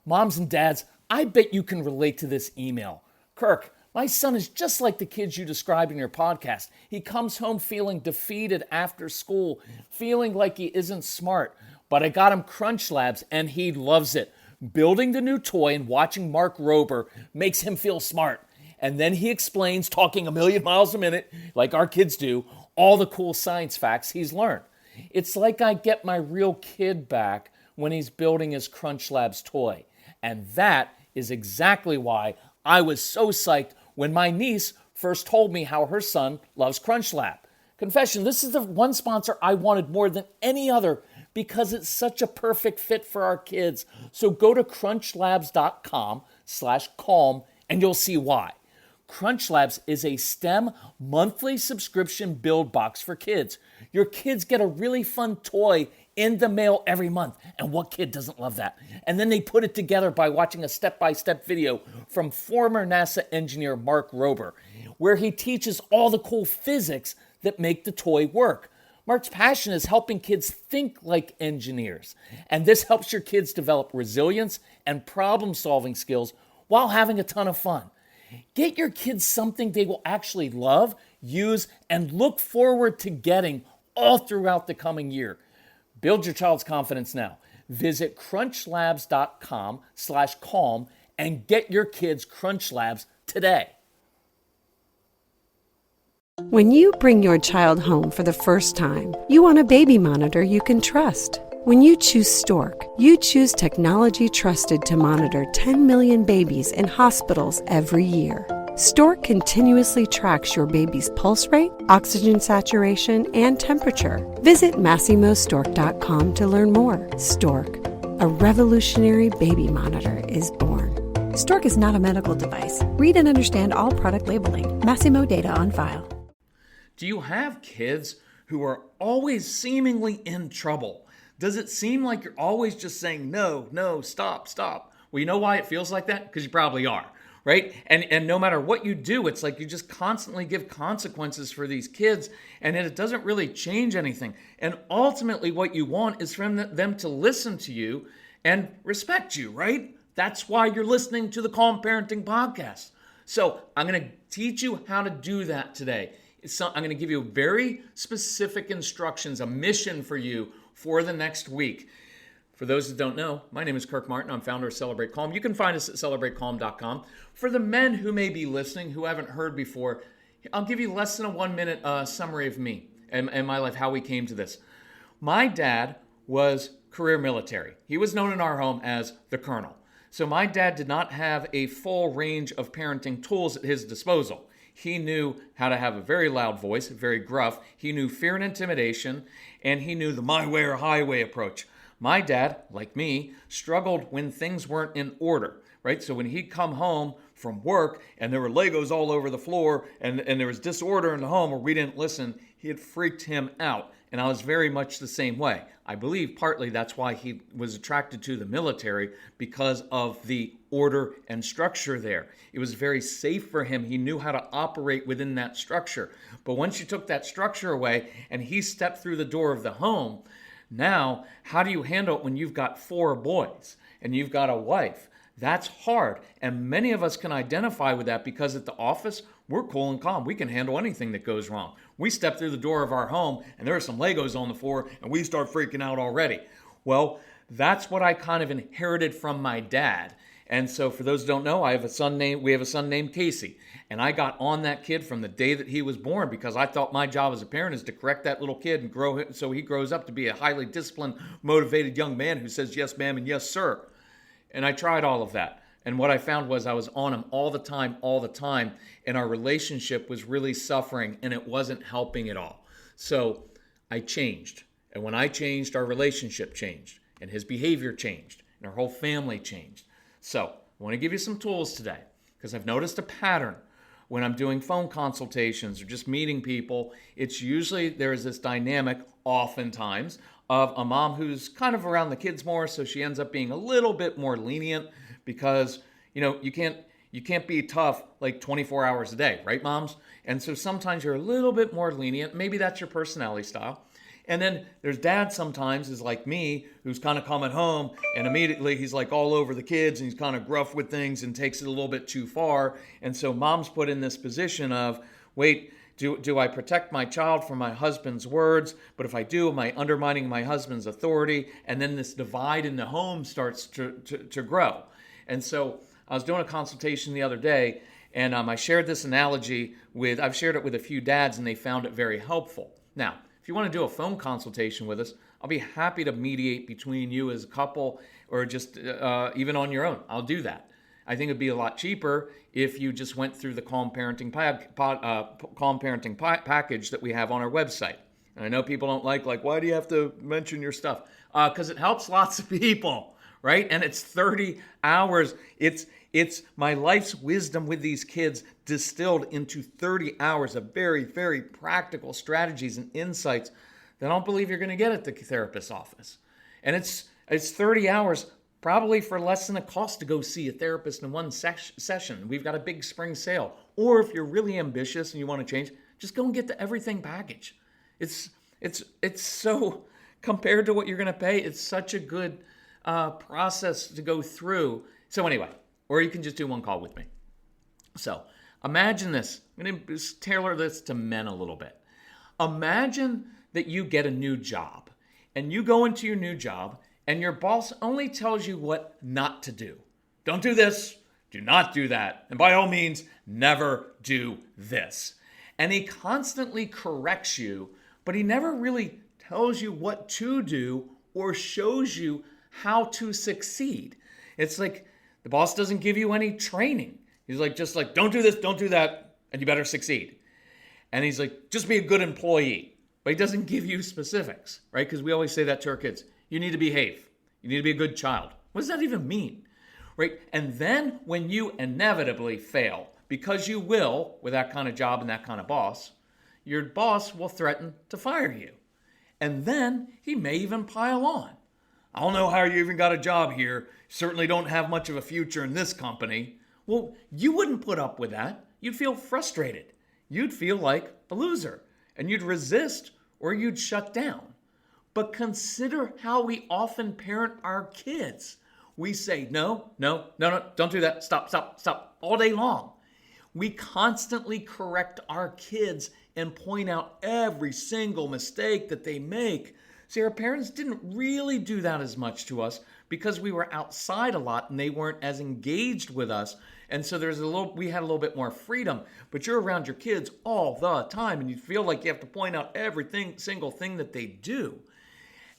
Moms and dads, I bet you can relate to this email. Kirk, my son is just like the kids you described in your podcast. He comes home feeling defeated after school, feeling like he isn't smart. But I got him Crunch Labs and he loves it. Building the new toy and watching Mark Rober makes him feel smart. And then he explains, talking a million miles a minute, like our kids do, all the cool science facts he's learned. It's like I get my real kid back when he's building his Crunch Labs toy. And that is exactly why I was so psyched when my niece first told me how her son loves Crunch Lab. Confession, this is the one sponsor I wanted more than any other because it's such a perfect fit for our kids. So go to crunchlabs.com/calm and you'll see why. Crunch Labs is a STEM monthly subscription build box for kids. Your kids get a really fun toy in the mail every month. And what kid doesn't love that? And then they put it together by watching a step-by-step video from former NASA engineer Mark Rober, where he teaches all the cool physics that make the toy work. Mark's passion is helping kids think like engineers. And this helps your kids develop resilience and problem-solving skills while having a ton of fun. Get your kids something they will actually love, use, and look forward to getting all throughout the coming year. Build your child's confidence now. Visit crunchlabs.com/calm and get your kids Crunch Labs today. When you bring your child home for the first time, you want a baby monitor you can trust. When you choose Stork, you choose technology trusted to monitor 10 million babies in hospitals every year. Stork continuously tracks your baby's pulse rate, oxygen saturation, and temperature. Visit MassimoStork.com to learn more. Stork, a revolutionary baby monitor, is born. Stork is not a medical device. Read and understand all product labeling. Massimo data on file. Do you have kids who are always seemingly in trouble? Does it seem like you're always just saying, no, stop? Well, you know why it feels like that? Because you probably are, right? And no matter what you do, it's like you just constantly give consequences for these kids, and it doesn't really change anything. And ultimately, what you want is for them to listen to you and respect you, right? That's why you're listening to the Calm Parenting Podcast. So I'm going to teach you how to do that today. I'm going to give you very specific instructions, a mission for you for the next week. For those that don't know, my name is Kirk Martin. I'm founder of Celebrate Calm. You can find us at celebratecalm.com. For the men who may be listening who haven't heard before, I'll give you less than a 1-minute summary of me and my life, how we came to this. My dad was career military. He was known in our home as the Colonel. So my dad did not have a full range of parenting tools at his disposal. He knew how to have a very loud voice, very gruff. He knew fear and intimidation, and he knew the my way or highway approach. My dad, like me, struggled when things weren't in order, right? So when he'd come home from work and there were Legos all over the floor and there was disorder in the home or we didn't listen, it freaked him out. And I was very much the same way. I believe partly that's why he was attracted to the military, because of the order and structure there. It was very safe for him. He knew how to operate within that structure. But once you took that structure away and he stepped through the door of the home, now how do you handle it when you've got 4 boys and you've got a wife? That's hard. And many of us can identify with that because at the office, we're cool and calm. We can handle anything that goes wrong. We step through the door of our home and there are some Legos on the floor and we start freaking out already. Well, that's what I kind of inherited from my dad. And so for those who don't know, we have a son named Casey. And I got on that kid from the day that he was born because I thought my job as a parent is to correct that little kid and grow him so he grows up to be a highly disciplined, motivated young man who says yes, ma'am, and yes, sir. And I tried all of that. And what I found was I was on him all the time. And our relationship was really suffering and it wasn't helping at all. So I changed. And when I changed, our relationship changed and his behavior changed and our whole family changed. So I want to give you some tools today because I've noticed a pattern when I'm doing phone consultations or just meeting people. It's usually there's this dynamic oftentimes of a mom who's kind of around the kids more, so she ends up being a little bit more lenient because, you can't be tough like 24 hours a day, right, moms? And so sometimes you're a little bit more lenient. Maybe that's your personality style. And then there's dad sometimes is like me, who's kind of coming home and immediately he's like all over the kids and he's kind of gruff with things and takes it a little bit too far. And so mom's put in this position of, wait, do I protect my child from my husband's words? But if I do, am I undermining my husband's authority? And then this divide in the home starts to grow. And so I was doing a consultation the other day, and I shared this analogy I've shared it with a few dads, and they found it very helpful. Now, if you want to do a phone consultation with us, I'll be happy to mediate between you as a couple or just even on your own. I'll do that. I think it'd be a lot cheaper if you just went through the Calm Parenting package that we have on our website. And I know people don't like, why do you have to mention your stuff? Because it helps lots of people, right? And it's 30 hours. It's my life's wisdom with these kids distilled into 30 hours of very, very practical strategies and insights that I don't believe you're going to get at the therapist's office. And it's 30 hours probably for less than a cost to go see a therapist in one session. We've got a big spring sale. Or if you're really ambitious and you want to change, just go and get the everything package. It's so, compared to what you're going to pay, it's such a good process to go through. So anyway, or you can just do one call with me. So imagine this. I'm going to tailor this to men a little bit. Imagine that you get a new job and you go into your new job and your boss only tells you what not to do. Don't do this. Do not do that. And by all means, never do this. And he constantly corrects you, but he never really tells you what to do or shows you how to succeed. It's like the boss doesn't give you any training. He's just like, don't do this, don't do that, and you better succeed. And he's like, just be a good employee. But he doesn't give you specifics, right? Because we always say that to our kids. You need to behave. You need to be a good child. What does that even mean? Right? And then when you inevitably fail, because you will with that kind of job and that kind of boss, your boss will threaten to fire you. And then he may even pile on. I don't know how you even got a job here. Certainly don't have much of a future in this company. Well, you wouldn't put up with that. You'd feel frustrated. You'd feel like a loser. And you'd resist or you'd shut down. But consider how we often parent our kids. We say, no, don't do that. Stop, all day long. We constantly correct our kids and point out every single mistake that they make. See, our parents didn't really do that as much to us because we were outside a lot and they weren't as engaged with us. And so we had a little bit more freedom. But you're around your kids all the time and you feel like you have to point out single thing that they do.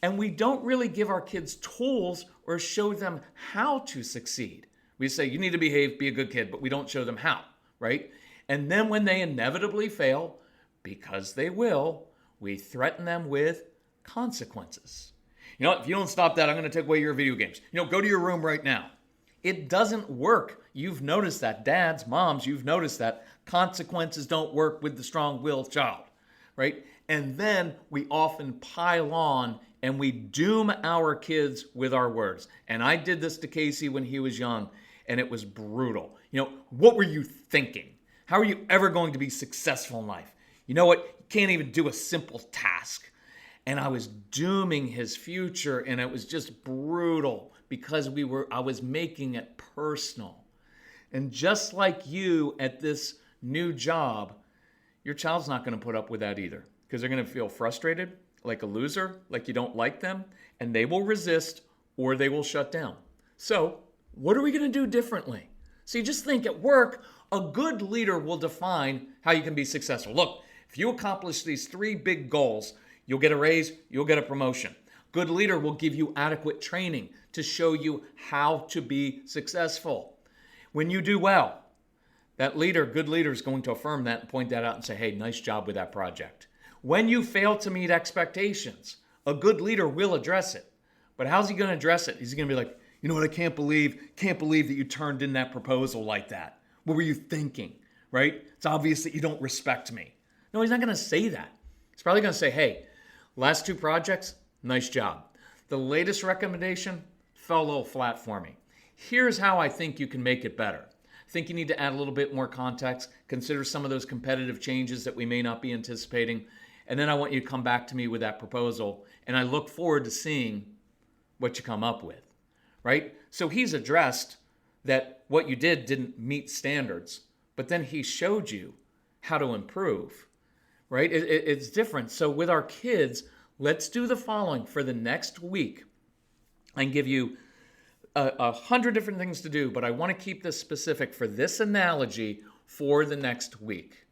And we don't really give our kids tools or show them how to succeed. We say, you need to behave, be a good kid, but we don't show them how, right? And then when they inevitably fail, because they will, we threaten them with consequences. If you don't stop that, I'm going to take away your video games. Go to your room right now. It doesn't work. You've noticed that. Dads, moms, you've noticed that. Consequences don't work with the strong-willed child, right? And then we often pile on and we doom our kids with our words. And I did this to Casey when he was young, and it was brutal. What were you thinking? How are you ever going to be successful in life? You know what? You can't even do a simple task. And I was dooming his future, and it was just brutal because I was making it personal. And just like you at this new job, your child's not going to put up with that either because they're going to feel frustrated, like a loser, like you don't like them, and they will resist or they will shut down. So what are we going to do differently? See, just think at work, a good leader will define how you can be successful. Look, if you accomplish these 3 big goals, you'll get a raise, you'll get a promotion. Good leader will give you adequate training to show you how to be successful. When you do well, that good leader is going to affirm that and point that out and say, hey, nice job with that project. When you fail to meet expectations, a good leader will address it. But how's he going to address it? He's going to be like, you know what, I can't believe that you turned in that proposal like that. What were you thinking, right? It's obvious that you don't respect me. No, he's not going to say that. He's probably going to say, hey, last 2 projects, nice job. The latest recommendation fell a little flat for me. Here's how I think you can make it better. I think you need to add a little bit more context, consider some of those competitive changes that we may not be anticipating, And then I want you to come back to me with that proposal. And I look forward to seeing what you come up with, right? So he's addressed that what you did didn't meet standards, but then he showed you how to improve, right? It's different. So with our kids, let's do the following for the next week. I can give you 100 different things to do, but I want to keep this specific for this analogy for the next week.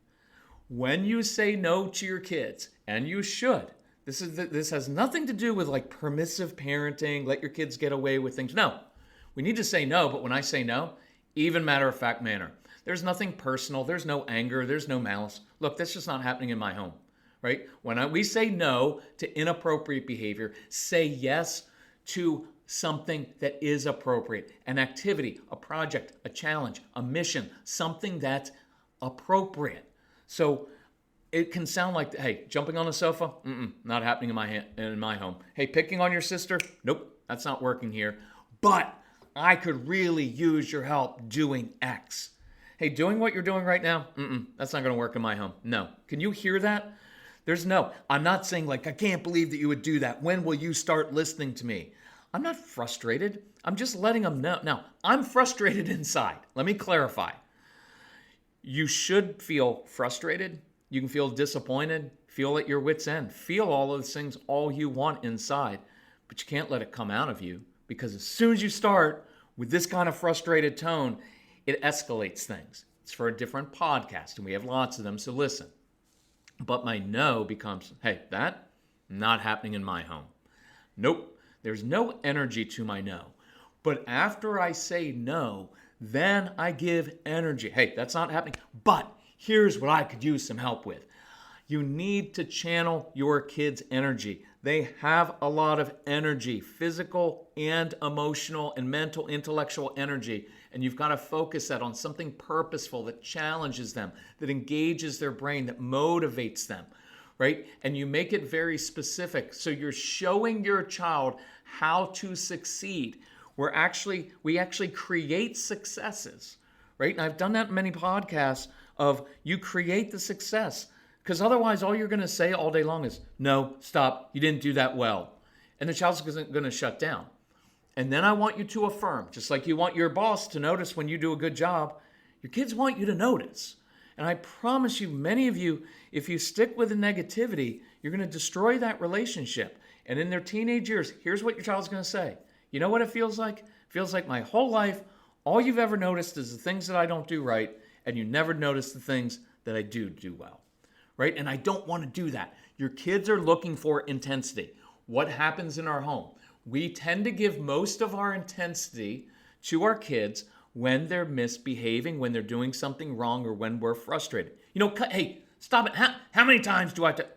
When you say no to your kids, and you should, this has nothing to do with like permissive parenting, let your kids get away with things. No, we need to say no, but when I say no, even matter-of-fact manner. There's nothing personal, there's no anger, there's no malice. Look, that's just not happening in my home, right? When we say no to inappropriate behavior, say yes to something that is appropriate, an activity, a project, a challenge, a mission, something that's appropriate. So it can sound like, hey, jumping on the sofa, not happening in my home. Hey, picking on your sister, nope, that's not working here. But I could really use your help doing X. Hey, doing what you're doing right now, that's not going to work in my home. No. Can you hear that? There's no. I'm not saying like, I can't believe that you would do that. When will you start listening to me? I'm not frustrated. I'm just letting them know. Now, I'm frustrated inside. Let me clarify. You should feel frustrated. You can feel disappointed, feel at your wit's end, feel all those things all you want inside, but you can't let it come out of you, because as soon as you start with this kind of frustrated tone, it escalates things. It's for a different podcast, and we have lots of them, so listen. But my no becomes, hey, that not happening in my home. Nope, there's no energy to my no. But after I say no, then I give energy. Hey, that's not happening, but here's what I could use some help with. You need to channel your kids' energy. They have a lot of energy, physical and emotional and mental, intellectual energy. And you've got to focus that on something purposeful that challenges them, that engages their brain, that motivates them, right? And you make it very specific. So you're showing your child how to succeed. We actually create successes, right? And I've done that in many podcasts of you create the success, because otherwise all you're going to say all day long is, no, stop, you didn't do that well. And the child's going to shut down. And then I want you to affirm, just like you want your boss to notice when you do a good job, your kids want you to notice. And I promise you, many of you, if you stick with the negativity, you're going to destroy that relationship. And in their teenage years, here's what your child's going to say. You know what it feels like? It feels like my whole life, all you've ever noticed is the things that I don't do right, and you never notice the things that I do well, right? And I don't want to do that. Your kids are looking for intensity. What happens in our home? We tend to give most of our intensity to our kids when they're misbehaving, when they're doing something wrong, or when we're frustrated. You know, hey, stop it. How many times do I have to,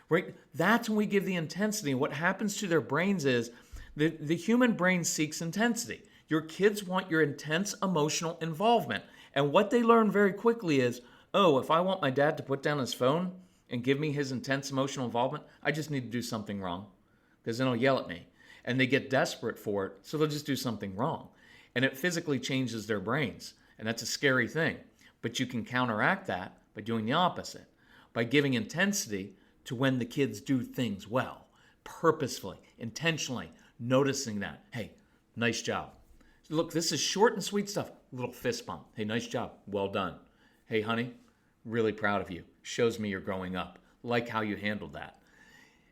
right? That's when we give the intensity. What happens to their brains is the human brain seeks intensity. Your kids want your intense emotional involvement. And what they learn very quickly is, oh, if I want my dad to put down his phone and give me his intense emotional involvement, I just need to do something wrong, because then he'll yell at me. And they get desperate for it, so they'll just do something wrong. And it physically changes their brains. And that's a scary thing. But you can counteract that by doing the opposite, by giving intensity to when the kids do things well, purposefully, intentionally, noticing that. Hey, nice job. Look, this is short and sweet stuff. A little fist bump. Hey, nice job. Well done. Hey, honey, really proud of you. Shows me you're growing up. Like how you handled that.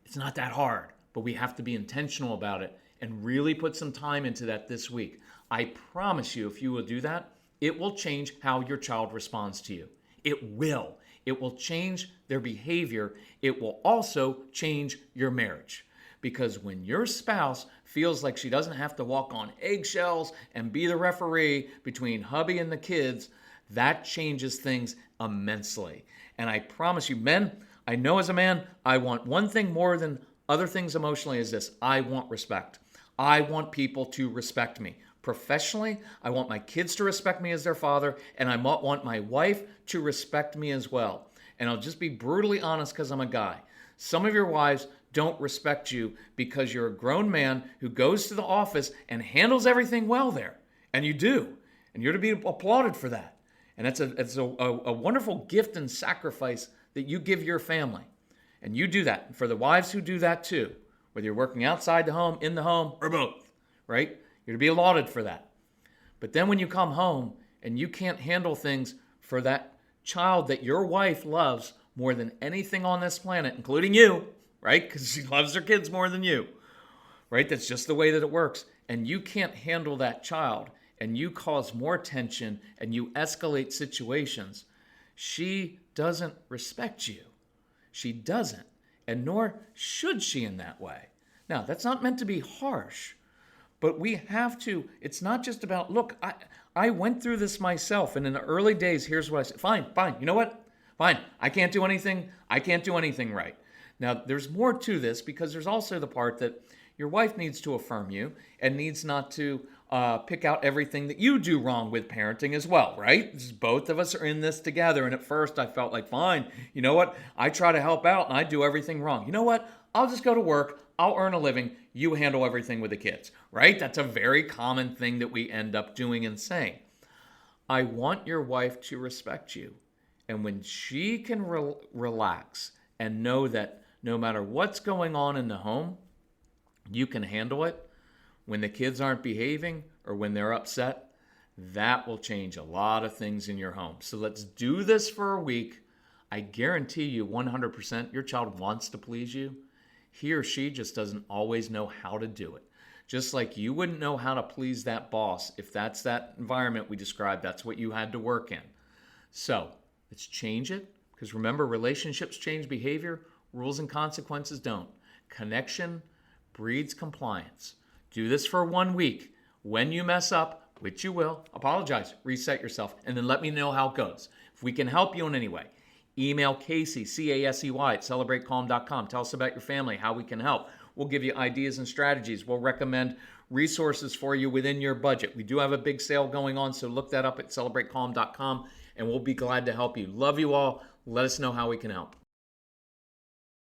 It's not that hard, but we have to be intentional about it and really put some time into that this week. I promise you, if you will do that, it will change how your child responds to you. It will. It will change their behavior. It will also change your marriage. Because when your spouse feels like she doesn't have to walk on eggshells and be the referee between hubby and the kids, that changes things immensely. And I promise you, men, I know as a man, I want one thing more than other things emotionally is this. I want respect. I want people to respect me. Professionally, I want my kids to respect me as their father, and I want my wife to respect me as well. And I'll just be brutally honest because I'm a guy. Some of your wives don't respect you because you're a grown man who goes to the office and handles everything well there. And you do. And you're to be applauded for that. And it's a wonderful gift and sacrifice that you give your family. And you do that. For the wives who do that too, whether you're working outside the home, in the home, or both, right? You're to be lauded for that. But then when you come home and you can't handle things for that child that your wife loves more than anything on this planet, including you, right? Because she loves her kids more than you, right? That's just the way that it works. And you can't handle that child, and you cause more tension, and you escalate situations. She doesn't respect you. She doesn't, and nor should she in that way. Now, that's not meant to be harsh, but we have to, it's not just about, look, I went through this myself, and in the early days, here's what I said. Fine, you know what? Fine, I can't do anything right. Now, there's more to this, because there's also the part that your wife needs to affirm you and needs not to pick out everything that you do wrong with parenting as well, right? Both of us are in this together. And at first I felt like, fine, you know what? I try to help out and I do everything wrong. You know what? I'll just go to work. I'll earn a living. You handle everything with the kids, right? That's a very common thing that we end up doing and saying. I want your wife to respect you. And when she can relax and know that no matter what's going on in the home, you can handle it. When the kids aren't behaving or when they're upset, that will change a lot of things in your home. So let's do this for a week. I guarantee you 100% your child wants to please you. He or she just doesn't always know how to do it. Just like you wouldn't know how to please that boss if that's that environment we described, that's what you had to work in. So let's change it, because remember, relationships change behavior, rules and consequences don't. Connection breeds compliance. Do this for 1 week. When you mess up, which you will, apologize, reset yourself, and then let me know how it goes. If we can help you in any way, email Casey, C-A-S-E-Y, at celebratecalm.com. Tell us about your family, how we can help. We'll give you ideas and strategies. We'll recommend resources for you within your budget. We do have a big sale going on, so look that up at celebratecalm.com, and we'll be glad to help you. Love you all. Let us know how we can help.